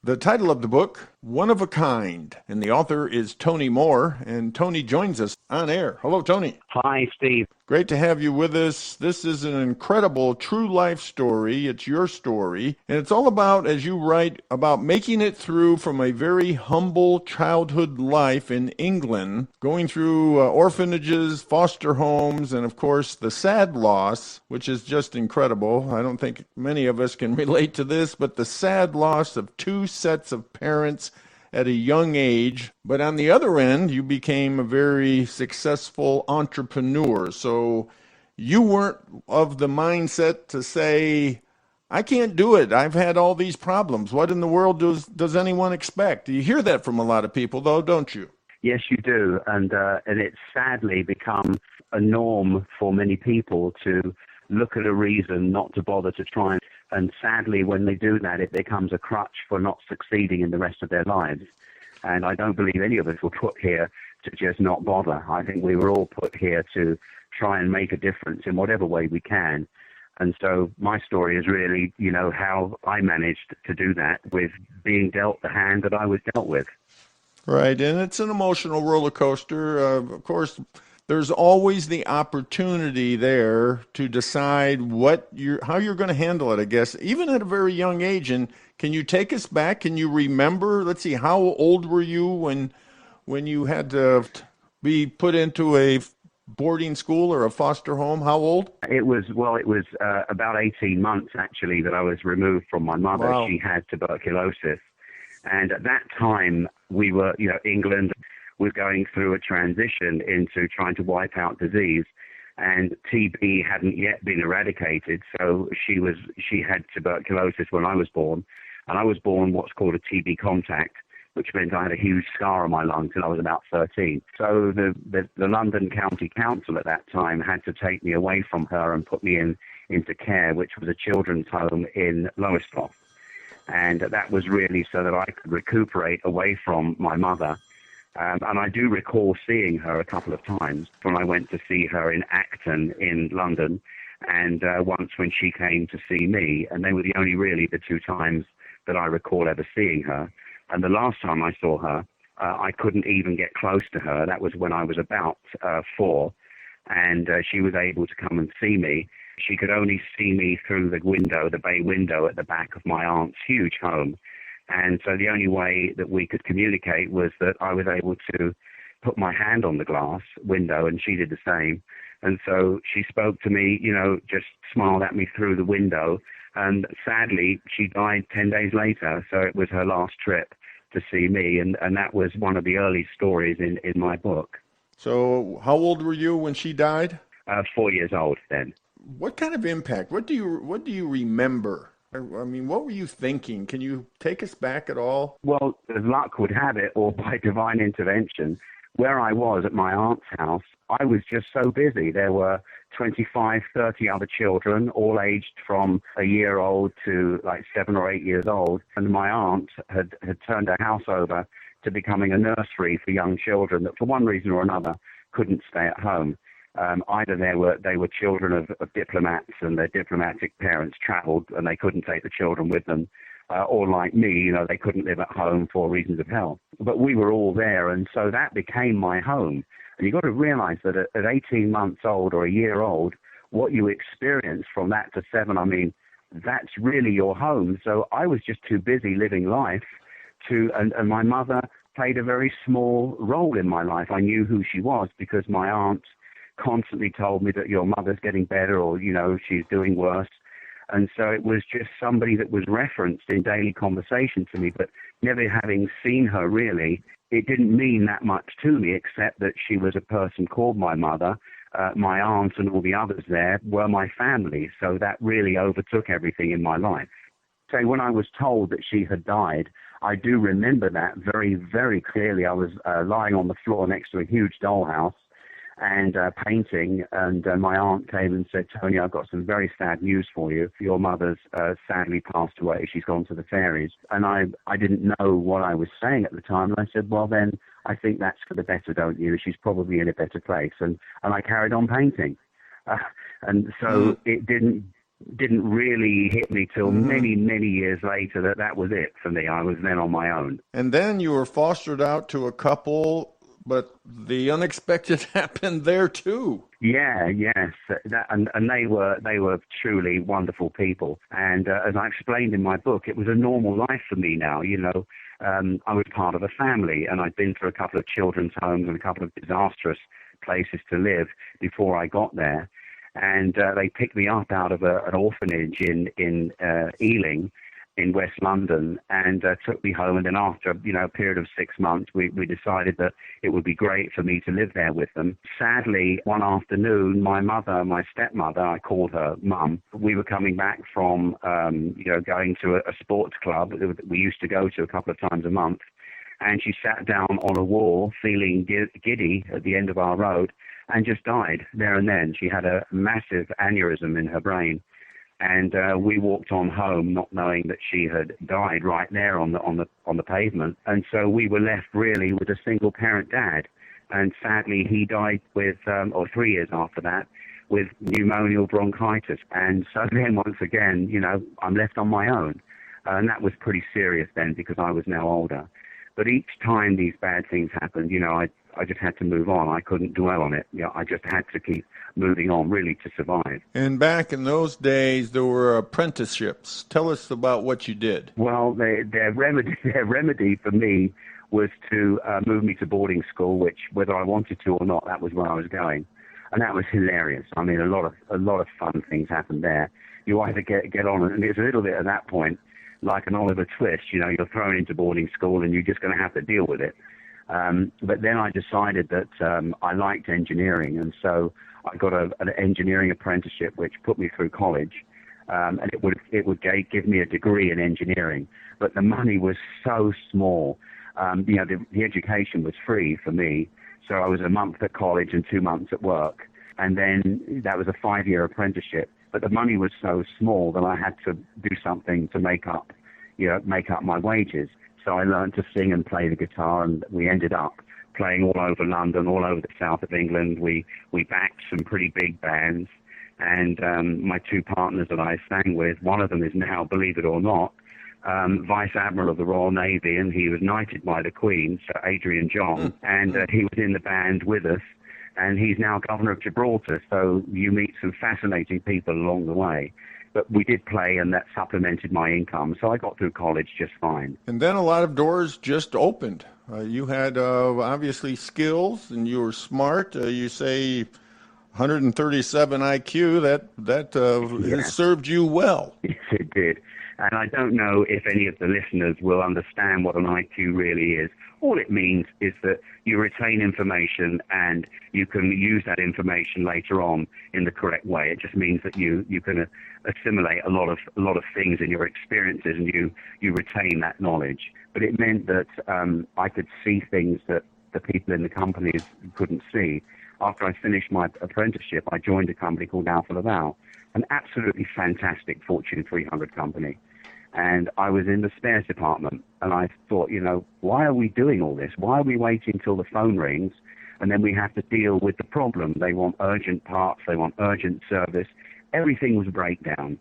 The title of the book, One of a Kind, and the author is Tony Moore, and Tony joins us on air. Hello, Tony. Hi, Steve. Great to have you with us. This is an incredible true life story. It's your story, and it's all about, as you write, about making it through from a very humble childhood life in England, going through orphanages, foster homes, and of course the sad loss, which is just incredible. I don't think many of us can relate to this, but the sad loss of two sets of parents at a young age. But on the other end, you became a very successful entrepreneur. So you weren't of the mindset to say, I can't do it. I've had all these problems. What in the world does anyone expect? You hear that from a lot of people, though, don't you? Yes, you do. And it's sadly become a norm for many people to look at a reason not to bother to try. And sadly, when they do that, it becomes a crutch for not succeeding in the rest of their lives. And I don't believe any of us were put here to just not bother. I think we were all put here to try and make a difference in whatever way we can. And so my story is really, how I managed to do that with being dealt the hand that I was dealt with. Right, and it's an emotional roller coaster. Of course, there's always the opportunity there to decide how you're going to handle it, I guess, even at a very young age. And can you take us back? Can you remember? Let's see, how old were you when you had to be put into a boarding school or a foster home? How old? It was about 18 months, actually, that I was removed from my mother. Wow. She had tuberculosis. And at that time, we were, England was going through a transition into trying to wipe out disease. And TB hadn't yet been eradicated, so she had tuberculosis when I was born. And I was born what's called a TB contact, which meant I had a huge scar on my lung till I was about 13. So the London County Council at that time had to take me away from her and put me into care, which was a children's home in Lowestoft. And that was really so that I could recuperate away from my mother. And I do recall seeing her a couple of times when I went to see her in Acton in London, and once when she came to see me, and they were the two times that I recall ever seeing her. And the last time I saw her, I couldn't even get close to her. That was when I was about 4, and she was able to come and see me. She could only see me through the bay window at the back of my aunt's huge home. And so the only way that we could communicate was that I was able to put my hand on the glass window, and she did the same. And so she spoke to me, just smiled at me through the window. And sadly, she died 10 days later. So it was her last trip to see me. And that was one of the early stories in my book. So how old were you when she died? 4 years old then. What kind of impact? What do you remember? I mean, what were you thinking? Can you take us back at all? Well, as luck would have it, or by divine intervention, where I was at my aunt's house, I was just so busy. There were 25, 30 other children, all aged from a year old to like 7 or 8 years old. And my aunt had turned her house over to becoming a nursery for young children that for one reason or another couldn't stay at home. Either they were children of diplomats, and their diplomatic parents traveled and they couldn't take the children with them, or like me, they couldn't live at home for reasons of health. But we were all there, and so that became my home. And you've got to realize that at 18 months old or a year old, what you experience from that to 7, I mean, that's really your home. So I was just too busy living life and my mother played a very small role in my life. I knew who she was because my aunt constantly told me that your mother's getting better, or, she's doing worse. And so it was just somebody that was referenced in daily conversation to me, but never having seen her really, it didn't mean that much to me, except that she was a person called my mother. My aunt and all the others there were my family, so that really overtook everything in my life. So when I was told that she had died, I do remember that very, very clearly. I was lying on the floor next to a huge dollhouse, and painting, and my aunt came and said, Tony, I've got some very sad news for you. Your mother's sadly passed away. She's gone to the fairies. And I didn't know what I was saying at the time. And I said, well, then I think that's for the better, don't you? She's probably in a better place. And I carried on painting. And so it didn't didn't really hit me till many, many years later that was it for me. I was then on my own. And then you were fostered out to a couple, but the unexpected happened there too. Yeah, yes, and they were truly wonderful people. And as I explained in my book, it was a normal life for me now. I was part of a family, and I'd been through a couple of children's homes and a couple of disastrous places to live before I got there. And they picked me up out of an orphanage in Ealing, in West London, and took me home. And then after a period of 6 months, we decided that it would be great for me to live there with them. Sadly, one afternoon, my stepmother, I called her Mum, we were coming back from going to a sports club that we used to go to a couple of times a month, and she sat down on a wall feeling giddy at the end of our road and just died there and then. She had a massive aneurysm in her brain. And we walked on home, not knowing that she had died right there on the pavement. And so we were left really with a single parent dad. And sadly, he died with, or 3 years after that, with pneumonial bronchitis. And so then once again, I'm left on my own. And that was pretty serious then because I was now older. But each time these bad things happened, I just had to move on. I couldn't dwell on it. I just had to keep moving on, really, to survive. And back in those days, there were apprenticeships. Tell us about what you did. Well, their remedy for me was to move me to boarding school, which, whether I wanted to or not, that was where I was going. And that was hilarious. I mean, a lot of fun things happened there. You either get on, and it's a little bit at that point like an Oliver Twist. You're thrown into boarding school, and you're just going to have to deal with it. But then I decided that I liked engineering, and so I got an engineering apprenticeship, which put me through college, and it would give me a degree in engineering. But the money was so small. The education was free for me, so I was a month at college and 2 months at work, and then that was a 5-year apprenticeship. But the money was so small that I had to do something to make up my wages. So I learned to sing and play the guitar, and we ended up playing all over London, all over the south of England. We backed some pretty big bands, and my two partners that I sang with, one of them is now, believe it or not, Vice Admiral of the Royal Navy, and he was knighted by the Queen, Sir Adrian John, and he was in the band with us, and he's now Governor of Gibraltar, so you meet some fascinating people along the way. But we did play, and that supplemented my income, so I got through college just fine. And then a lot of doors just opened. You had obviously skills, and you were smart. You say 137 IQ. That has served you well. Yes, it did. And I don't know if any of the listeners will understand what an IQ really is. All it means is that you retain information and you can use that information later on in the correct way. It just means that you can assimilate a lot of things in your experiences, and you retain that knowledge. But it meant that I could see things that the people in the companies couldn't see. After I finished my apprenticeship, I joined a company called Alfa Laval, an absolutely fantastic Fortune 300 company. And I was in the spares department, and I thought, why are we doing all this? Why are we waiting till the phone rings, and then we have to deal with the problem? They want urgent parts, they want urgent service. Everything was a breakdown.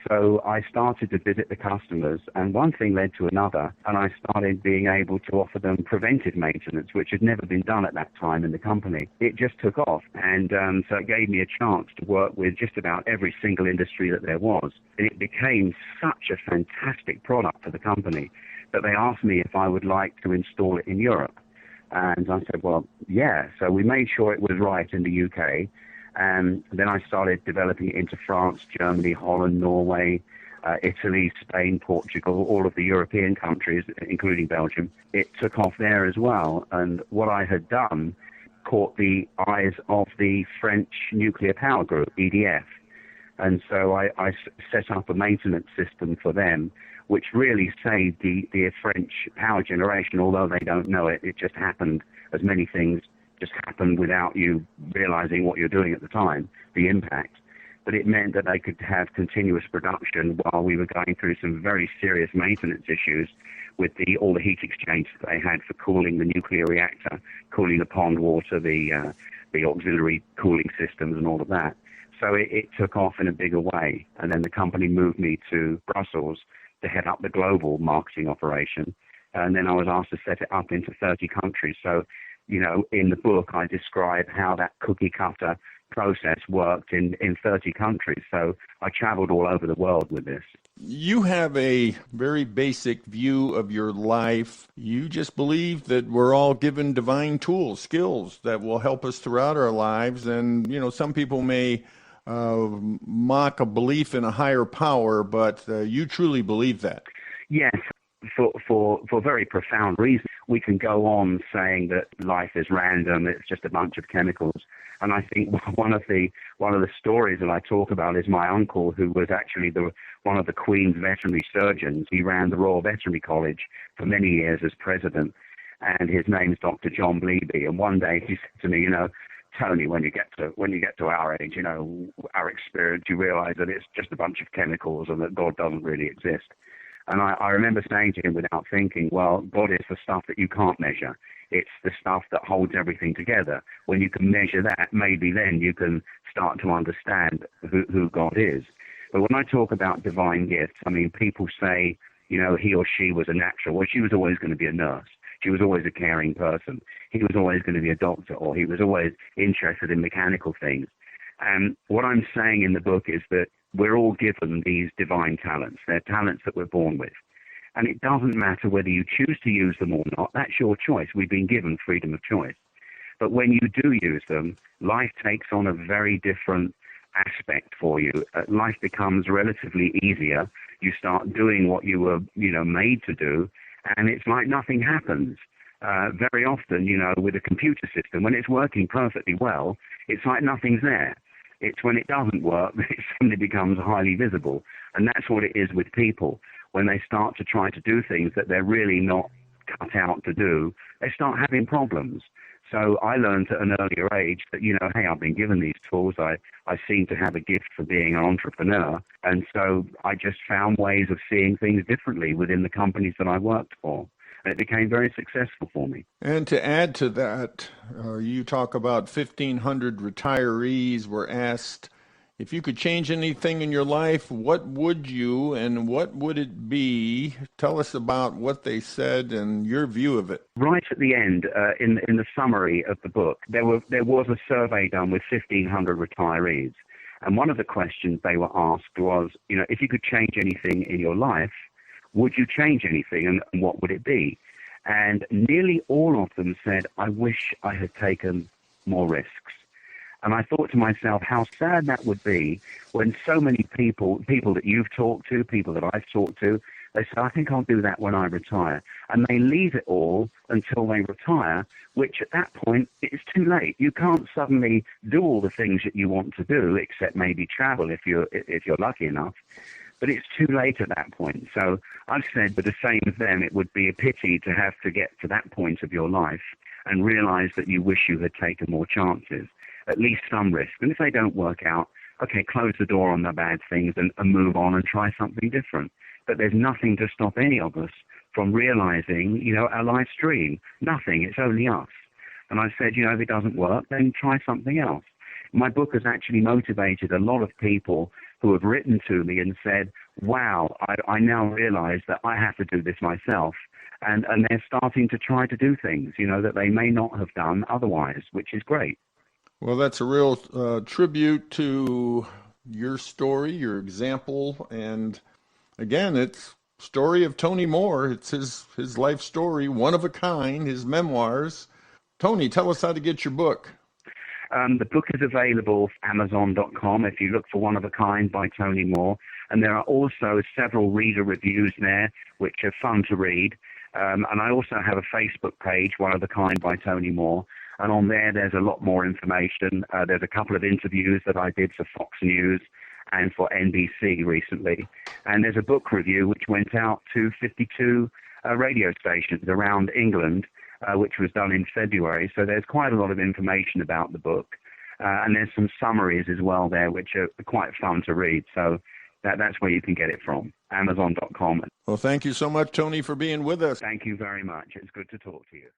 So I started to visit the customers, and one thing led to another, and I started being able to offer them preventive maintenance, which had never been done at that time in the company. It just took off, and so it gave me a chance to work with just about every single industry that there was. And it became such a fantastic product for the company that they asked me if I would like to install it in Europe. And I said, well, yeah. So we made sure it was right in the UK. And then I started developing it into France, Germany, Holland, Norway, Italy, Spain, Portugal, all of the European countries, including Belgium. It took off there as well. And what I had done caught the eyes of the French nuclear power group, EDF. And so I set up a maintenance system for them, which really saved the French power generation, although they don't know it. It just happened, as many things just happened without you realizing what you're doing at the time, the impact. But it meant that they could have continuous production while we were going through some very serious maintenance issues with all the heat exchangers that they had for cooling the nuclear reactor, cooling the pond water, the auxiliary cooling systems and all of that. So it took off in a bigger way. And then the company moved me to Brussels to head up the global marketing operation. And then I was asked to set it up into 30 countries. So, in the book, I describe how that cookie cutter process worked in 30 countries. So I traveled all over the world with this. You have a very basic view of your life. You just believe that we're all given divine tools, skills that will help us throughout our lives. And, some people may mock a belief in a higher power, but you truly believe that. Yes, for very profound reasons. We can go on saying that life is random, it's just a bunch of chemicals. And I think one of the stories that I talk about is my uncle, who was actually one of the Queen's veterinary surgeons. He ran the Royal Veterinary College for many years as president, and his name's Dr. John Bleeby. And one day he said to me, Tony, when you get to our age, our experience, you realize that it's just a bunch of chemicals and that God doesn't really exist. And I remember saying to him without thinking, well, God is the stuff that you can't measure. It's the stuff that holds everything together. When you can measure that, maybe then you can start to understand who God is. But when I talk about divine gifts, people say, he or she was a natural. Well, she was always going to be a nurse. She was always a caring person. He was always going to be a doctor, or he was always interested in mechanical things. And what I'm saying in the book is that we're all given these divine talents. They're talents that we're born with. And it doesn't matter whether you choose to use them or not. That's your choice. We've been given freedom of choice. But when you do use them, life takes on a very different aspect for you. Life becomes relatively easier. You start doing what you were, made to do, and it's like nothing happens. Very often, with a computer system, when it's working perfectly well, it's like nothing's there. It's when it doesn't work that it suddenly becomes highly visible. And that's what it is with people. When they start to try to do things that they're really not cut out to do, they start having problems. So I learned at an earlier age that, hey, I've been given these tools. I seem to have a gift for being an entrepreneur. And so I just found ways of seeing things differently within the companies that I worked for. And it became very successful for me. And to add to that, you talk about 1,500 retirees were asked, if you could change anything in your life, what would you and what would it be? Tell us about what they said and your view of it. Right at the end, in the summary of the book, there was a survey done with 1,500 retirees. And one of the questions they were asked was, if you could change anything in your life, would you change anything and what would it be? And nearly all of them said, I wish I had taken more risks. And I thought to myself how sad that would be when so many people that you've talked to, people that I've talked to, they say, I think I'll do that when I retire. And they leave it all until they retire, which at that point, it's too late. You can't suddenly do all the things that you want to do, except maybe travel if you're lucky enough. But it's too late at that point. So I've said, but the same as them, it would be a pity to have to get to that point of your life and realize that you wish you had taken more chances, at least some risk. And if they don't work out, okay, close the door on the bad things and move on and try something different. But there's nothing to stop any of us from realizing, our life's dream. Nothing. It's only us. And I said, if it doesn't work, then try something else. My book has actually motivated a lot of people who have written to me and said, wow, I now realize that I have to do this myself. And they're starting to try to do things, that they may not have done otherwise, which is great. Well, that's a real tribute to your story, your example. And again, it's story of Tony Moore. It's his life story, one of a kind, his memoirs. Tony, tell us how to get your book. The book is available at Amazon.com if you look for One of a Kind by Tony Moore. And there are also several reader reviews there, which are fun to read. And I also have a Facebook page, One of a Kind by Tony Moore. And on there's a lot more information. There's a couple of interviews that I did for Fox News and for NBC recently. And there's a book review which went out to 52 radio stations around England, which was done in February. So there's quite a lot of information about the book. And there's some summaries as well there, which are quite fun to read. So that's where you can get it from, Amazon.com. Well, thank you so much, Tony, for being with us. Thank you very much. It's good to talk to you.